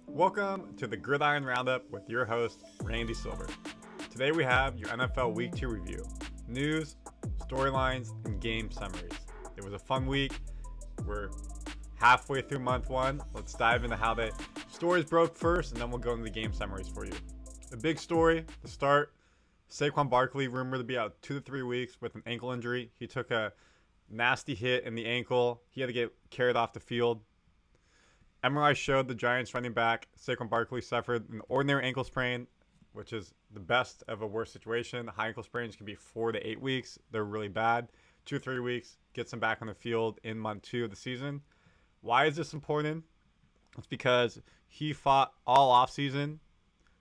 Welcome to the Gridiron Round-Up with your host, Randy Silver. Today we have your NFL Week 2 review, news, storylines, and game summaries. It was a fun week. We're halfway through month 1. Let's dive into how the stories broke first, and then we'll go into the game summaries for you. A big story to start, Saquon Barkley rumored to be out 2 to 3 weeks with an ankle injury. He took a nasty hit in the ankle. He had to get carried off the field. MRI showed the Giants running back Saquon Barkley suffered an ordinary ankle sprain, which is the best of a worst situation. High ankle sprains can be 4 to 8 weeks. They're really bad. 2 to 3 weeks gets him back on the field in month 2 of the season. Why is this important? It's because he fought all offseason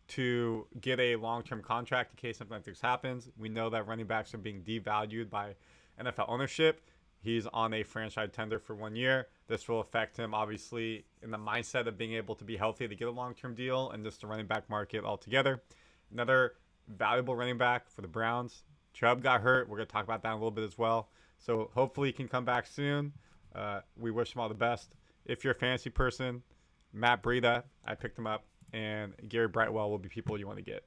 to get a long-term contract in case something like this happens. We know that running backs are being devalued by NFL ownership. He's on a franchise tender for 1 year. This will affect him, obviously, in the mindset of being able to be healthy to get a long-term deal and just the running back market altogether. Another valuable running back for the Browns. Chubb got hurt. We're going to talk about that in a little bit as well. So hopefully he can come back soon. We wish him all the best. If you're a fantasy person, Matt Breida, I picked him up, and Gary Brightwell will be people you want to get.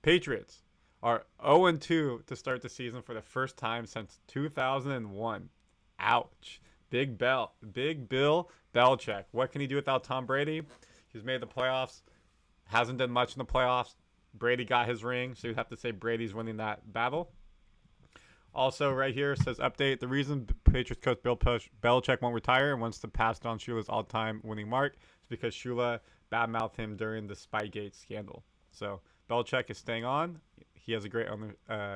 Patriots are 0-2 to start the season for the first time since 2001. Ouch. Big Bill Belichick. What can he do without Tom Brady? He's made the playoffs. Hasn't done much in the playoffs. Brady got his ring, so you'd have to say Brady's winning that battle. Also, right here says update. The reason Patriots coach Bill Belichick won't retire and wants to pass down Shula's all-time winning mark is because Shula badmouthed him during the Spygate scandal. So Belichick is staying on. He has a great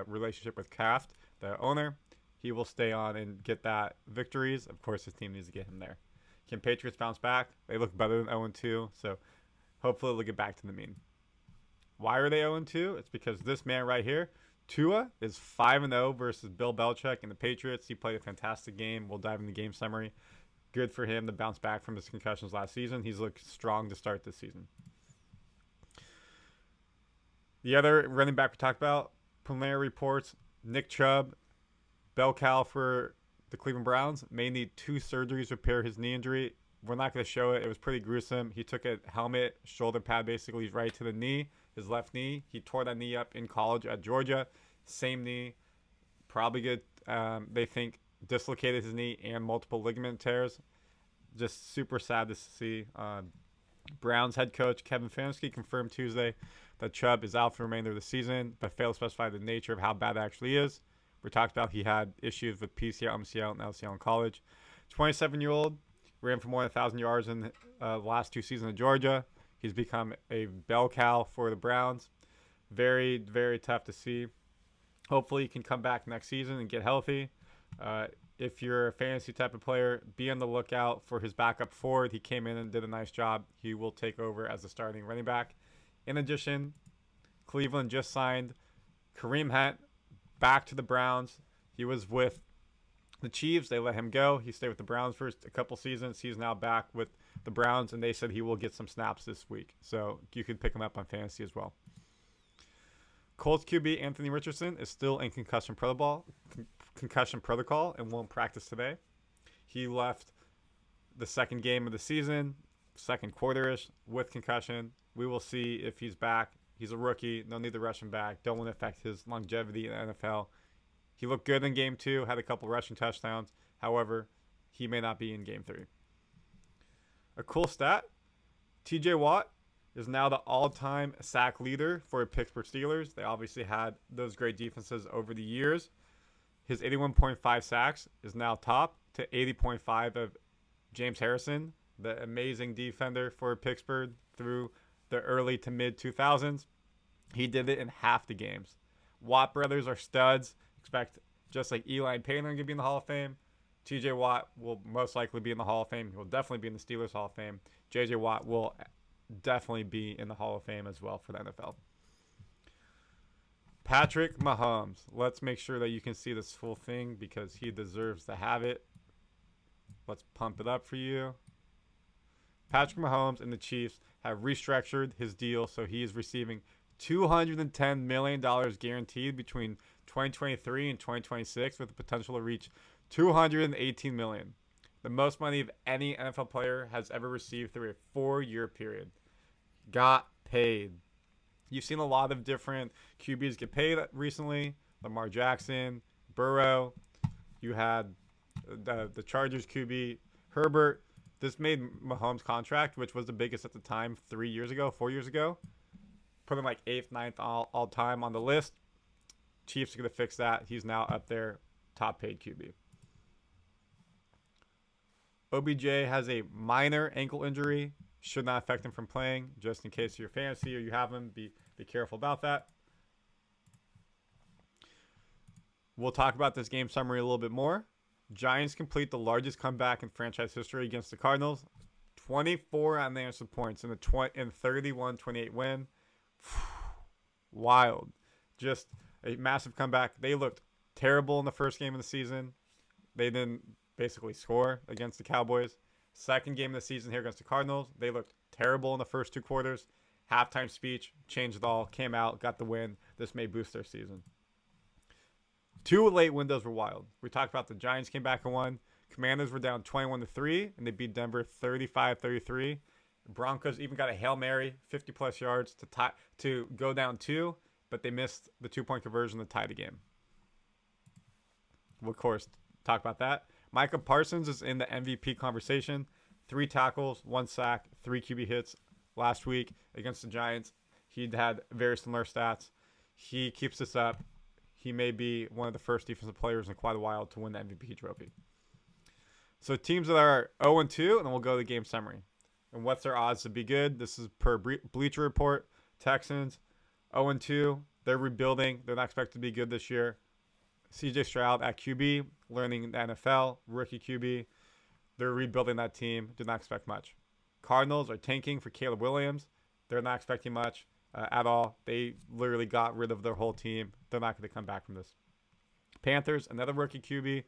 relationship with Kraft, the owner. He will stay on and get that victories. Of course, his team needs to get him there. Can Patriots bounce back? They look better than 0-2, so hopefully they'll get back to the mean. Why are they 0-2? It's because this man right here, Tua, is 5-0 versus Bill Belichick and the Patriots. He played a fantastic game. We'll dive into the game summary. Good for him to bounce back from his concussions last season. He's looked strong to start this season. The other running back we talked about, preliminary reports, Nick Chubb, bell cow for the Cleveland Browns, may need 2 surgeries to repair his knee injury. We're not going to show it. It was pretty gruesome. He took a helmet, shoulder pad basically right to the knee, his left knee. He tore that knee up in college at Georgia. Same knee. Probably good, they think, dislocated his knee and multiple ligament tears. Just super sad to see. Browns head coach Kevin Stefanski confirmed Tuesday that Chubb is out for the remainder of the season, but failed to specify the nature of how bad it actually is. We talked about he had issues with PCL, MCL, and LCL in college. 27-year-old ran for more than 1,000 yards in the last 2 seasons in Georgia. He's become a bell cow for the Browns. Very, very tough to see. Hopefully he can come back next season and get healthy. If you're a fantasy type of player, be on the lookout for his backup forward. He came in and did a nice job. He will take over as the starting running back. In addition, Cleveland just signed Kareem Hunt back to the Browns. He was with the Chiefs. They let him go. He stayed with the Browns for a couple seasons. He's now back with the Browns, and they said he will get some snaps this week. So you can pick him up on fantasy as well. Colts QB Anthony Richardson is still in concussion protocol and won't practice today. He left the second game of the season, second quarter-ish, with concussion. We will see if he's back. He's a rookie. No need to rush him back. Don't want to affect his longevity in the NFL. He looked good in Game 2, had a couple rushing touchdowns. However, he may not be in Game 3. A cool stat, TJ Watt is now the all-time sack leader for the Pittsburgh Steelers. They obviously had those great defenses over the years. His 81.5 sacks is now top to 80.5 of James Harrison, the amazing defender for Pittsburgh through the early to mid-2000s. He did it in half the games. Watt brothers are studs. Expect just like Eli and Payton to be in the Hall of Fame. TJ Watt will most likely be in the Hall of Fame. He will definitely be in the Steelers Hall of Fame. JJ Watt will definitely be in the Hall of Fame as well for the NFL. Patrick Mahomes. Let's make sure that you can see this full thing because he deserves to have it. Let's pump it up for you. Patrick Mahomes and the Chiefs have restructured his deal, so he is receiving $210 million guaranteed between 2023 and 2026 with the potential to reach $218 million. The most money of any NFL player has ever received through a 4-year period. Got paid. You've seen a lot of different QBs get paid recently. Lamar Jackson, Burrow. You had the Chargers QB, Herbert. This made Mahomes' contract, which was the biggest at the time 4 years ago, put him like 8th, 9th all time on the list. Chiefs are going to fix that. He's now up there, top paid QB. OBJ has a minor ankle injury. Should not affect him from playing, just in case you're fantasy or you have him. Be careful about that. We'll talk about this game summary a little bit more. Giants complete the largest comeback in franchise history against the Cardinals. 24 unanswered points in the 31-28 win. Wild. Just a massive comeback. They looked terrible in the first game of the season. They didn't basically score against the Cowboys. Second game of the season here against the Cardinals. They looked terrible in the first 2 quarters. Halftime speech, changed it all, came out, got the win. This may boost their season. 2 late windows were wild. We talked about the Giants came back and won. Commanders were down 21-3, and they beat Denver 35-33. Broncos even got a Hail Mary, 50-plus yards to go down 2, but they missed the 2-point conversion to tie the game. We'll, of course, talk about that. Micah Parsons is in the MVP conversation. 3 tackles, 1 sack, 3 QB hits last week against the Giants. He had very similar stats. He keeps this up. He may be one of the first defensive players in quite a while to win the MVP trophy. So teams that are 0-2, and then we'll go to the game summary. And what's their odds to be good? This is per Bleacher Report. Texans, 0-2. They're rebuilding. They're not expected to be good this year. CJ Stroud at QB, learning the NFL, rookie QB. They're rebuilding that team. Do not expect much. Cardinals are tanking for Caleb Williams. They're not expecting much at all. They literally got rid of their whole team. They're not going to come back from this. Panthers, another rookie QB.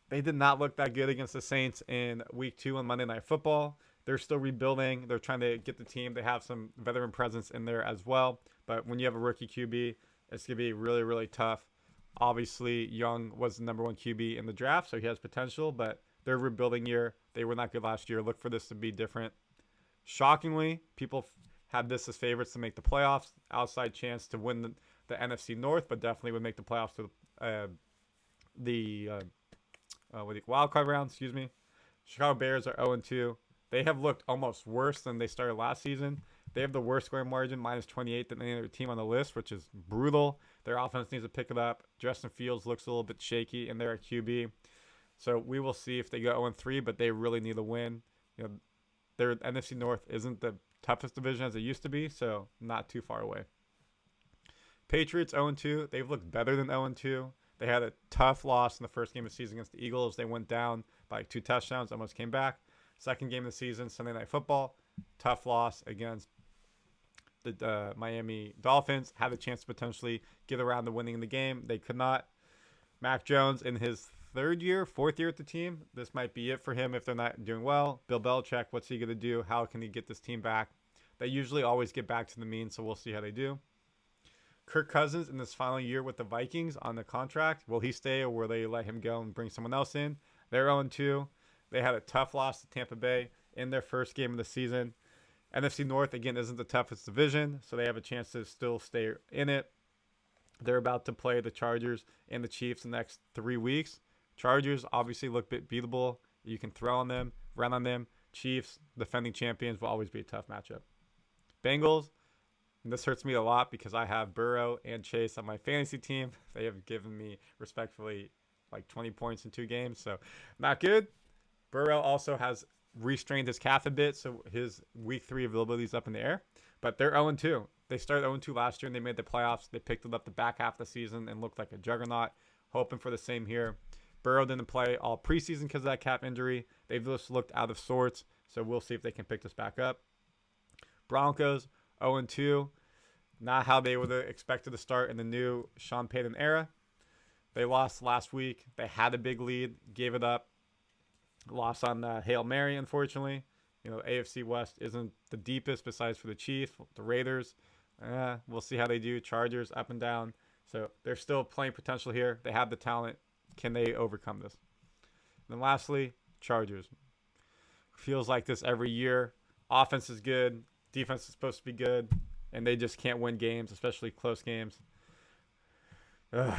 They did not look that good against the Saints in week 2 on Monday Night Football. They're still rebuilding. They're trying to get the team. They have some veteran presence in there as well. But when you have a rookie QB, it's going to be really, really tough. Obviously, Young was the number 1 QB in the draft, so he has potential, but they're rebuilding year. They were not good last year. Look for this to be different. Shockingly, people had this as favorites to make the playoffs. Outside chance to win the NFC North, but definitely would make the playoffs to the wild card round. Excuse me. Chicago Bears are 0-2. They have looked almost worse than they started last season. They have the worst scoring margin, -28, than any other team on the list, which is brutal. Their offense needs to pick it up. Justin Fields looks a little bit shaky, and they're at QB. So we will see if they go 0-3, but they really need a win. You know, their NFC North isn't the toughest division as it used to be, so not too far away. Patriots 0-2. They've looked better than 0-2. They had a tough loss in the first game of the season against the Eagles. They went down by 2 touchdowns, almost came back. Second game of the season, Sunday Night Football. Tough loss against the Miami Dolphins. Had a chance to potentially get around to winning the game. They could not. Mac Jones in his 4th year at the team. This might be it for him if they're not doing well. Bill Belichick, what's he going to do? How can he get this team back? They usually always get back to the mean, so we'll see how they do. Kirk Cousins in this final year with the Vikings on the contract. Will he stay or will they let him go and bring someone else in? They're 0-2. They had a tough loss to Tampa Bay in their first game of the season. NFC North, again, isn't the toughest division, so they have a chance to still stay in it. They're about to play the Chargers and the Chiefs the next 3 weeks. Chargers obviously look a bit beatable. You can throw on them, run on them. Chiefs, defending champions, will always be a tough matchup. Bengals, and this hurts me a lot because I have Burrow and Chase on my fantasy team. They have given me, respectfully, like 20 points in 2 games, so not good. Burrow also has restrained his calf a bit, so his week 3 availability is up in the air. But they're 0-2. They started 0-2 last year, and they made the playoffs. They picked it up the back half of the season and looked like a juggernaut. Hoping for the same here. Burrow didn't play all preseason because of that calf injury. They've just looked out of sorts, so we'll see if they can pick this back up. Broncos, 0-2. Not how they would have expected to start in the new Sean Payton era. They lost last week. They had a big lead, gave it up. Lost on Hail Mary, unfortunately. You know, AFC West isn't the deepest besides for the Chiefs. The Raiders, we'll see how they do. Chargers, up and down. So they're still playing potential here. They have the talent. Can they overcome this? Then lastly, Chargers. Feels like this every year. Offense is good. Defense is supposed to be good. And they just can't win games, especially close games. Ugh.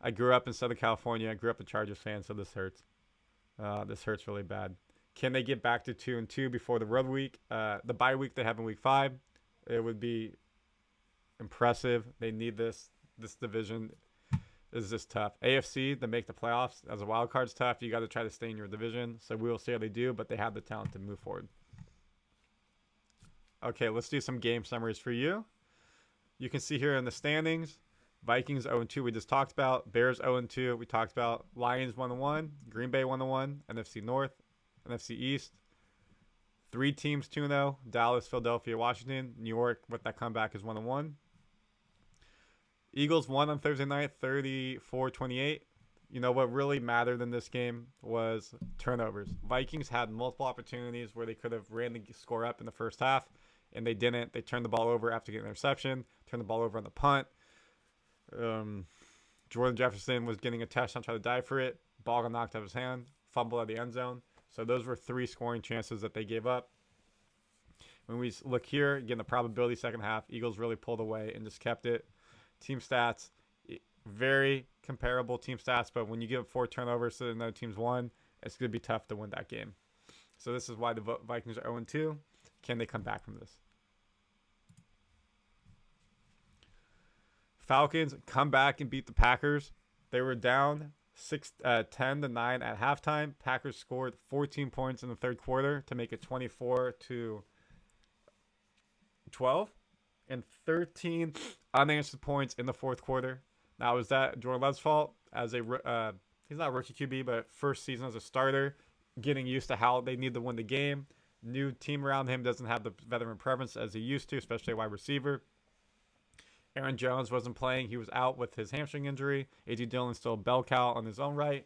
I grew up in Southern California. I grew up a Chargers fan, so this hurts. This hurts really bad. Can they get back to 2-2 before the road week? The bye week they have in week 5. It would be impressive. They need this. This division is just tough. AFC, to make the playoffs as a wild card is tough. You got to try to stay in your division. So we will see how they do, but they have the talent to move forward. Okay, let's do some game summaries for you. You can see here in the standings, Vikings 0-2 we just talked about. Bears 0-2 we talked about. Lions 1-1. Green Bay 1-1. NFC North, NFC East. 3 teams 2-0. Dallas, Philadelphia, Washington. New York with that comeback is 1-1. Eagles won on Thursday night, 34-28. You know what really mattered in this game was turnovers. Vikings had multiple opportunities where they could have ran the score up in the first half, and they didn't. They turned the ball over after getting an interception, turned the ball over on the punt. Jordan Jefferson was getting a touchdown, tried to dive for it. Ball got knocked out of his hand, fumble out of the end zone. So those were 3 scoring chances that they gave up. When we look here, again, the probability second half, Eagles really pulled away and just kept it. Team stats, very comparable team stats, but when you give 4 turnovers to another team's 1, it's going to be tough to win that game. So this is why the Vikings are 0-2. Can they come back from this? Falcons come back and beat the Packers. They were down 10-9 at halftime. Packers scored 14 points in the third quarter to make it 24-12. And 13 unanswered points in the fourth quarter. Now, is that Jordan Love's fault? As a he's not a rookie QB, but first season as a starter, getting used to how they need to win the game. New team around him doesn't have the veteran presence as he used to, especially a wide receiver. Aaron Jones wasn't playing. He was out with his hamstring injury. A.J. Dillon's still a bell cow on his own right.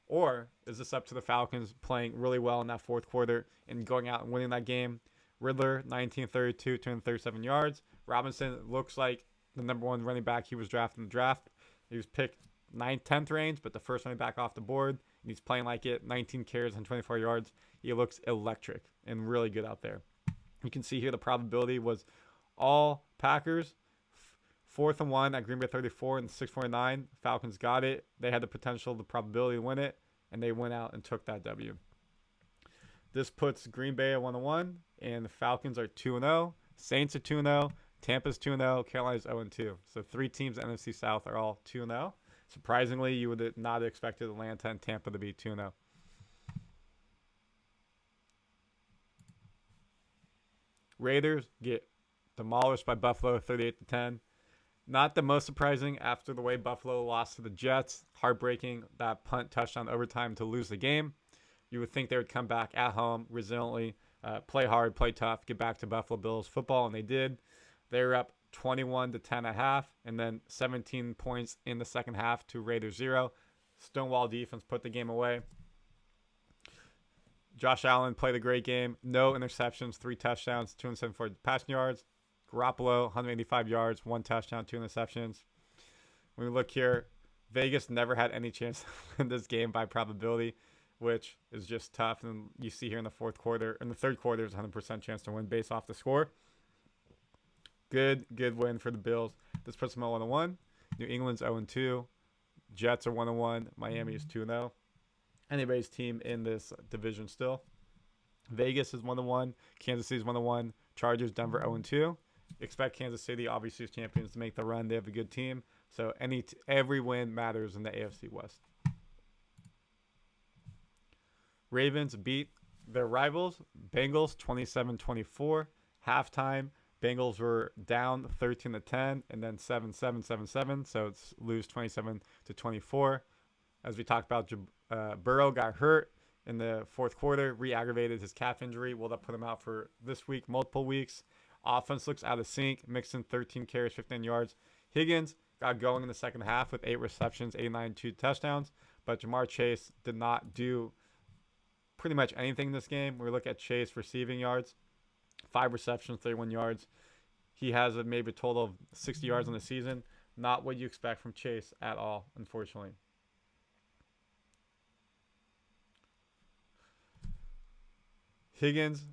Or is this up to the Falcons playing really well in that fourth quarter and going out and winning that game? Riddler, 1932, 237 yards. Robinson looks like the number 1 running back he was drafted in the draft. He was picked 9th, 10th range, but the first running back off the board. And he's playing like it. 19 carries and 24 yards. He looks electric and really good out there. You can see here the probability was all Packers. 4th and 1 at Green Bay 34 and 6-49. Falcons got it. They had the potential, the probability to win it, and they went out and took that W. This puts Green Bay at 1-1, and the Falcons are 2-0. Saints are 2-0. Tampa's 2-0. Carolina's 0-2. So 3 teams in the NFC South are all 2-0. Surprisingly, you would not have expected Atlanta and Tampa to be 2-0. Raiders get demolished by Buffalo 38-10. Not the most surprising after the way Buffalo lost to the Jets. Heartbreaking, that punt touchdown overtime to lose the game. You would think they would come back at home resiliently, play hard, play tough, get back to Buffalo Bills football, and they did. They were up 21-10 at half, and then 17 points in the second half to Raiders 0. Stonewall defense put the game away. Josh Allen played a great game. No interceptions, 3 touchdowns, 274 passing yards. Garoppolo, 185 yards, 1 touchdown, 2 interceptions. When we look here, Vegas never had any chance to win this game by probability, which is just tough. And you see here in the third quarter, there's a 100% chance to win based off the score. Good win for the Bills. This puts them at 1-1. New England's 0-2. Jets are 1-1. Miami is 2-0. Anybody's team in this division still. Vegas is 1-1. Kansas City is 1-1. Chargers, Denver 0-2. Expect Kansas City, obviously, as champions, to make the run. They have a good team. So every win matters in the AFC West. Ravens beat their rivals, Bengals 27-24. Halftime, Bengals were down 13-10 and then 7-7, 7-7. So it's lose 27-24. As we talked about, Burrow got hurt in the fourth quarter, re-aggravated his calf injury. Will that put him out for this week, multiple weeks? Offense looks out of sync. Mixon 13 carries, 15 yards. Higgins got going in the second half with 8 receptions, 89, 2 touchdowns. But Jamar Chase did not do pretty much anything in this game. We look at Chase receiving yards, 5 receptions, 31 yards. He has maybe a total of 60 yards on the season. Not what you expect from Chase at all, unfortunately. Higgins,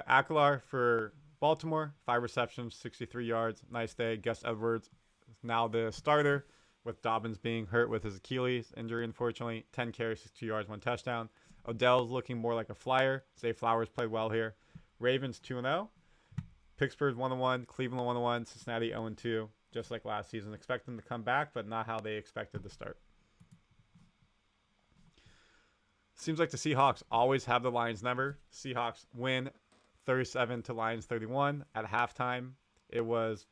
Aguilar for Baltimore, 5 receptions, 63 yards. Nice day. Gus Edwards is now the starter, with Dobbins being hurt with his Achilles injury, unfortunately. 10 carries, 62 yards, 1 touchdown. Odell's looking more like a flyer. Zay Flowers played well here. Ravens 2-0. Pittsburgh 1-1. Cleveland 1-1. Cincinnati 0-2. Just like last season. Expect them to come back, but not how they expected to start. Seems like the Seahawks always have the Lions number. Seahawks win 37 to Lions 31. At halftime, it was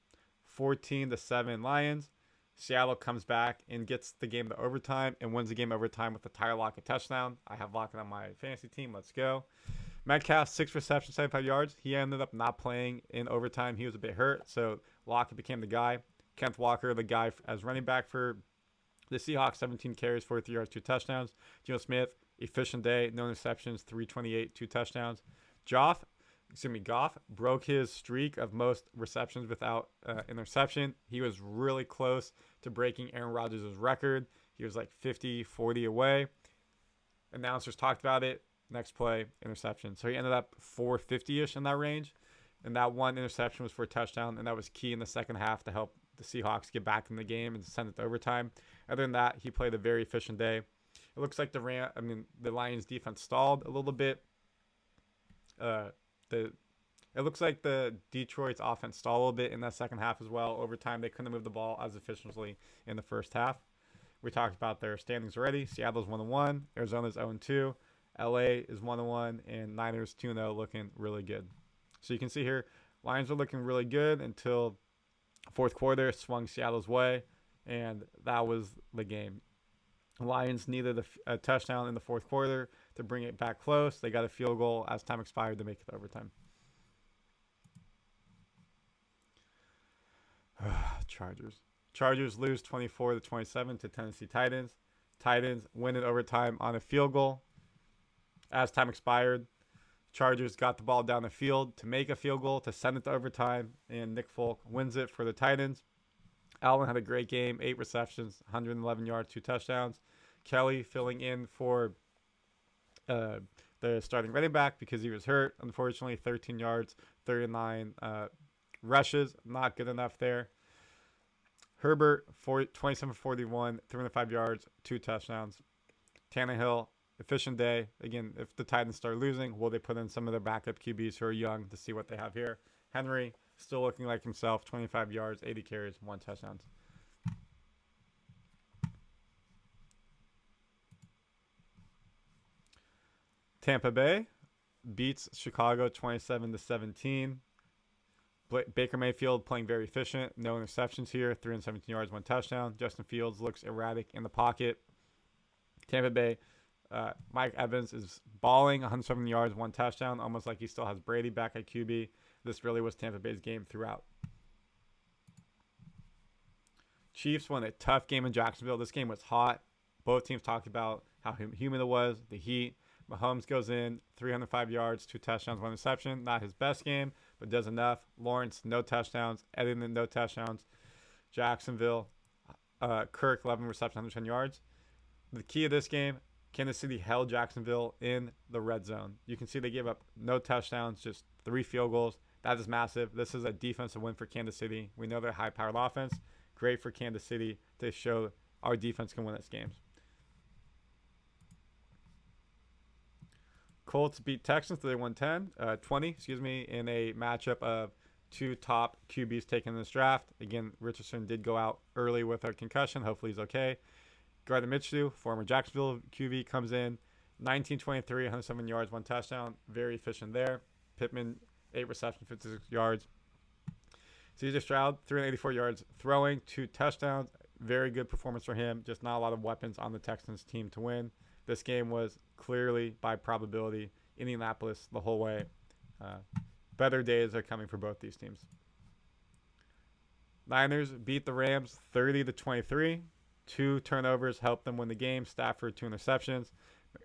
14-7 Lions. Seattle comes back and gets the game to overtime and wins the game overtime with a Tyler Lockett touchdown. I have Lockett on my fantasy team. Let's go. Metcalf, 6 receptions, 75 yards. He ended up not playing in overtime. He was a bit hurt, so Lockett became the guy. Kenneth Walker, the guy as running back for the Seahawks, 17 carries, 43 yards, 2 touchdowns. Geno Smith, efficient day, no interceptions, 328, 2 touchdowns. Goff broke his streak of most receptions without interception. He was really close to breaking Aaron Rodgers' record. He was like 50-40 away. Announcers talked about it. Next play, interception. So he ended up 450-ish in that range. And that one interception was for a touchdown, and that was key in the second half to help the Seahawks get back in the game and send it to overtime. Other than that, he played a very efficient day. It looks like the Lions defense stalled a little bit. It looks like the Detroit's offense stalled a little bit in that second half as well. Over time, they couldn't move the ball as efficiently in the first half. We talked about their standings already. Seattle's 1-1, Arizona's 0-2, LA is 1-1, and Niners 2-0, looking really good. So you can see here, Lions were looking really good until fourth quarter, swung Seattle's way, and that was the game. Lions needed a touchdown in the fourth quarter to bring it back close. They got a field goal as time expired to make it overtime. Chargers lose 24-27 to Tennessee Titans. Titans win in overtime on a field goal. As time expired, Chargers got the ball down the field to make a field goal to send it to overtime, and Nick Folk wins it for the Titans. Allen had a great game, 8 receptions, 111 yards, 2 touchdowns. Kelly filling in for the starting running back because he was hurt. Unfortunately, 13 yards, 39 rushes. Not good enough there. Herbert, 27-41, 305 yards, 2 touchdowns. Tannehill, efficient day. Again, if the Titans start losing, will they put in some of their backup QBs who are young to see what they have here? Henry, still looking like himself, 25 yards, 80 carries, 1 touchdown. Tampa Bay beats Chicago 27-17. Baker Mayfield playing very efficient. No interceptions here. 317 yards, 1 touchdown. Justin Fields looks erratic in the pocket. Tampa Bay, Mike Evans is balling, 107 yards, 1 touchdown, almost like he still has Brady back at QB. This really was Tampa Bay's game throughout. Chiefs won a tough game in Jacksonville. This game was hot. Both teams talked about how humid it was, the heat. Mahomes goes in, 305 yards, 2 touchdowns, 1 interception. Not his best game, but does enough. Lawrence, no touchdowns. Edmonton, no touchdowns. Jacksonville, Kirk, 11 receptions, 110 yards. The key of this game, Kansas City held Jacksonville in the red zone. You can see they gave up no touchdowns, just 3 field goals. That is massive. This is a defensive win for Kansas City. We know they're high-powered offense. Great for Kansas City to show our defense can win its games. Colts beat Texans 20 in a matchup of 2 top QBs taken in this draft. Again, Richardson did go out early with a concussion. Hopefully he's okay. Gardner Minshew, former Jacksonville QB, comes in. 19-23, 107 yards, 1 touchdown. Very efficient there. Pittman, 8 receptions, 56 yards. CJ Stroud, 384 yards throwing, 2 touchdowns. Very good performance for him. Just not a lot of weapons on the Texans team to win. This game was clearly, by probability, Indianapolis the whole way. Better days are coming for both these teams. Niners beat the Rams 30-23. 2 turnovers helped them win the game. Stafford, 2 interceptions.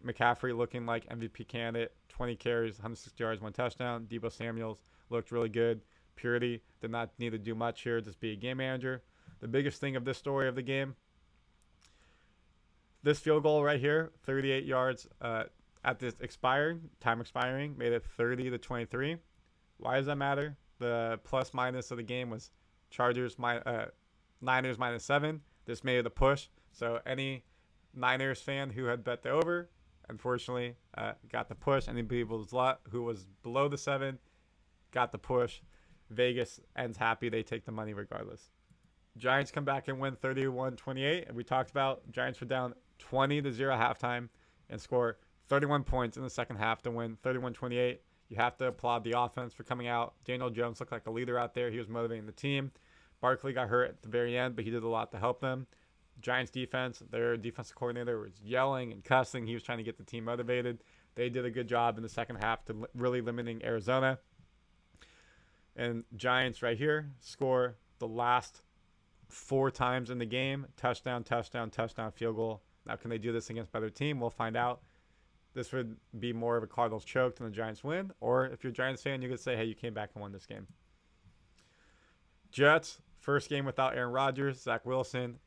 McCaffrey looking like MVP candidate. 20 carries, 160 yards, 1 touchdown. Deebo Samuels looked really good. Purity did not need to do much here, just be a game manager. The biggest thing of this story of the game, this field goal right here, 38 yards at this time expiring, made it 30-23. Why does that matter? The plus minus of the game was Niners -7. This made it a push. So any Niners fan who had bet the over, unfortunately, got the push. Anybody who was below the 7 got the push. Vegas ends happy. They take the money regardless. Giants come back and win 31-28. And we talked about Giants were down 20-0 at halftime and score 31 points in the second half to win 31-28. You have to applaud the offense for coming out. Daniel Jones looked like a leader out there. He was motivating the team. Barkley got hurt at the very end, but he did a lot to help them. Giants defense, their defensive coordinator was yelling and cussing. He was trying to get the team motivated. They did a good job in the second half to really limiting Arizona. And Giants right here score the last 4 times in the game. Touchdown, touchdown, touchdown, field goal. Now, can they do this against better team? We'll find out. This would be more of a Cardinals choke than the Giants win. Or if you're a Giants fan, you could say, hey, you came back and won this game. Jets, first game without Aaron Rodgers. Zach Wilson,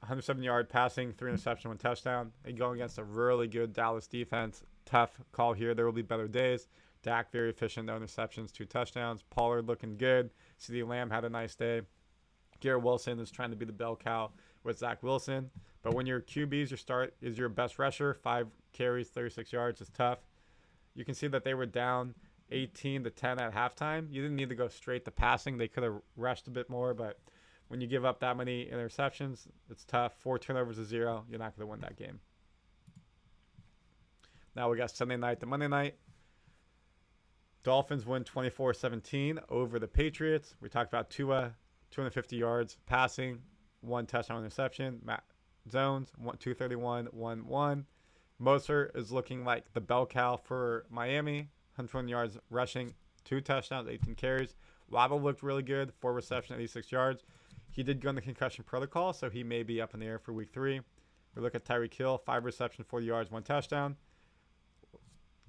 107-yard passing, 3 interception, 1 touchdown. They go against a really good Dallas defense. Tough call here. There will be better days. Dak, very efficient, no interceptions, 2 touchdowns. Pollard looking good. CeeDee Lamb had a nice day. Garrett Wilson is trying to be the bell cow with Zach Wilson. But when your QBs, your start is your best rusher, 5 carries, 36 yards, is tough. You can see that they were down 18-10 at halftime. You didn't need to go straight to passing. They could have rushed a bit more, but when you give up that many interceptions, it's tough. 4 turnovers to 0. You're not going to win that game. Now we got Sunday night to Monday night. Dolphins win 24-17 over the Patriots. We talked about Tua, 250 yards passing, 1 touchdown interception. Matt Jones, 231, 1-1. Mostert is looking like the bell cow for Miami. 120 yards rushing, 2 touchdowns, 18 carries. Waddle looked really good, 4 receptions, 86 yards. He did go in the concussion protocol, so he may be up in the air for week 3. We look at Tyreek Hill, 5 receptions, 40 yards, 1 touchdown.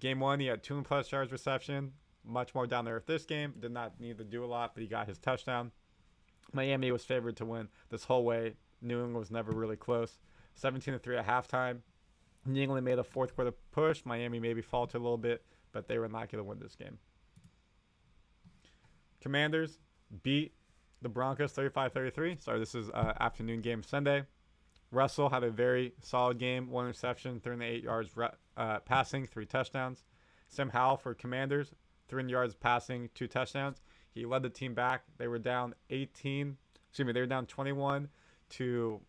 Game 1, he had 2+ yards reception. Much more down there with this game. Did not need to do a lot, but he got his touchdown. Miami was favored to win this whole way. New England was never really close. 17-3 at halftime. New England made a fourth quarter push. Miami maybe faltered a little bit, but they were not going to win this game. Commanders beat the Broncos 35-33. Sorry, this is afternoon game Sunday. Russell had a very solid game. 1 interception, 308 yards passing, 3 touchdowns. Sam Howell for Commanders, 300 yards passing, 2 touchdowns. He led the team back. They were down 21 to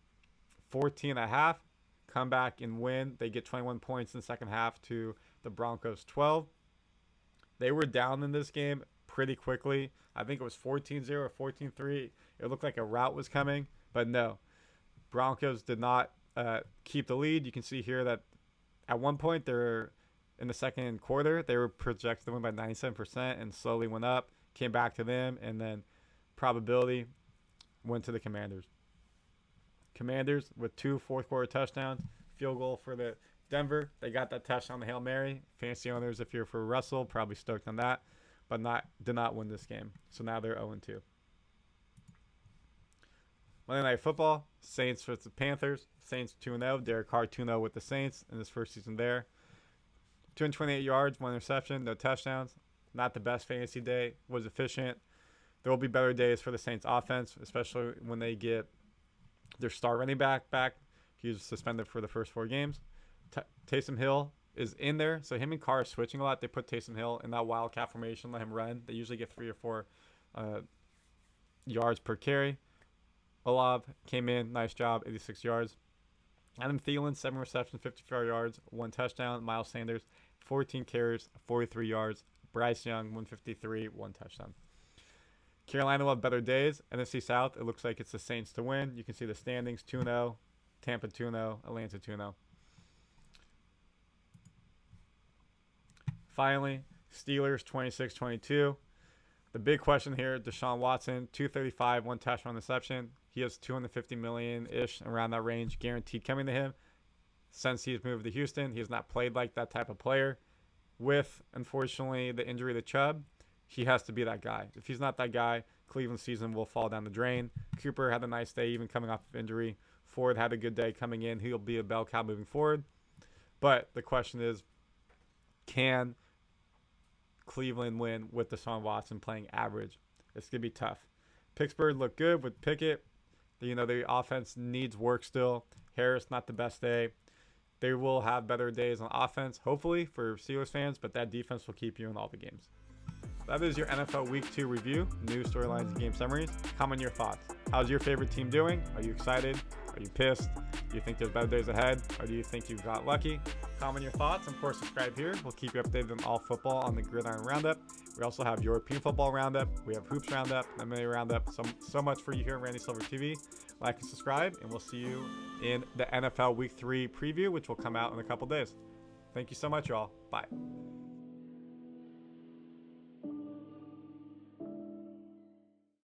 14 at half. Come back and win. They get 21 points in the second half to the Broncos 12. They were down in this game pretty quickly. I think it was 14-0 or 14-3. It looked like a rout was coming, but no. Broncos did not keep the lead. You can see here that at one point they're in the second quarter, they were projected to win by 97% and slowly went up, came back to them, and then probability went to the Commanders. Commanders with 2 fourth quarter touchdowns, field goal for the Denver. They got that touchdown on the Hail Mary. Fantasy owners, if you're for Russell, probably stoked on that, but did not win this game. So now they're 0-2. Monday Night Football, Saints versus Panthers. Saints 2-0. Derek Carr 2-0 with the Saints in his first season there. 228 yards, 1 interception, no touchdowns. Not the best fantasy day. Was efficient. There will be better days for the Saints offense, especially when they get their star running back. He was suspended for the first 4 games. Taysom Hill is in there, so him and Carr are switching a lot. They put Taysom Hill in that wildcat formation, let him run. They usually get 3 or 4 yards per carry. Olave came in, nice job, 86 yards. Adam Thielen, 7 receptions, 54 yards, 1 touchdown. Miles Sanders, 14 carries, 43 yards. Bryce Young, 153, 1 touchdown. Carolina will have better days. NFC South, it looks like it's the Saints to win. You can see the standings, 2-0. Tampa 2-0. Atlanta 2-0. Finally, Steelers 26-22. The big question here, Deshaun Watson, 235, 1 touchdown reception. He has $250 million-ish, around that range, guaranteed coming to him. Since he's moved to Houston, he has not played like that type of player. With, unfortunately, the injury to Chubb, he has to be that guy. If he's not that guy, Cleveland's season will fall down the drain. Cooper had a nice day, even coming off of injury. Ford had a good day coming in. He'll be a bell cow moving forward. But the question is, can Cleveland win with Deshaun Watson playing average? It's going to be tough. Pittsburgh looked good with Pickett. The offense needs work still. Harris, not the best day. They will have better days on offense, hopefully, for Steelers fans, but that defense will keep you in all the games. That is your NFL Week 2 review, news, storylines, and game summaries. Comment your thoughts. How's your favorite team doing? Are you excited? Are you pissed? Do you think there's better days ahead? Or do you think you got lucky? Comment your thoughts. Of course, subscribe here. We'll keep you updated on all football on the Gridiron Roundup. We also have European Football Roundup. We have Hoops Roundup, MMA Roundup. So much for you here on Randy Silver TV. Like and subscribe, and we'll see you in the NFL Week 3 preview, which will come out in a couple days. Thank you so much, y'all. Bye.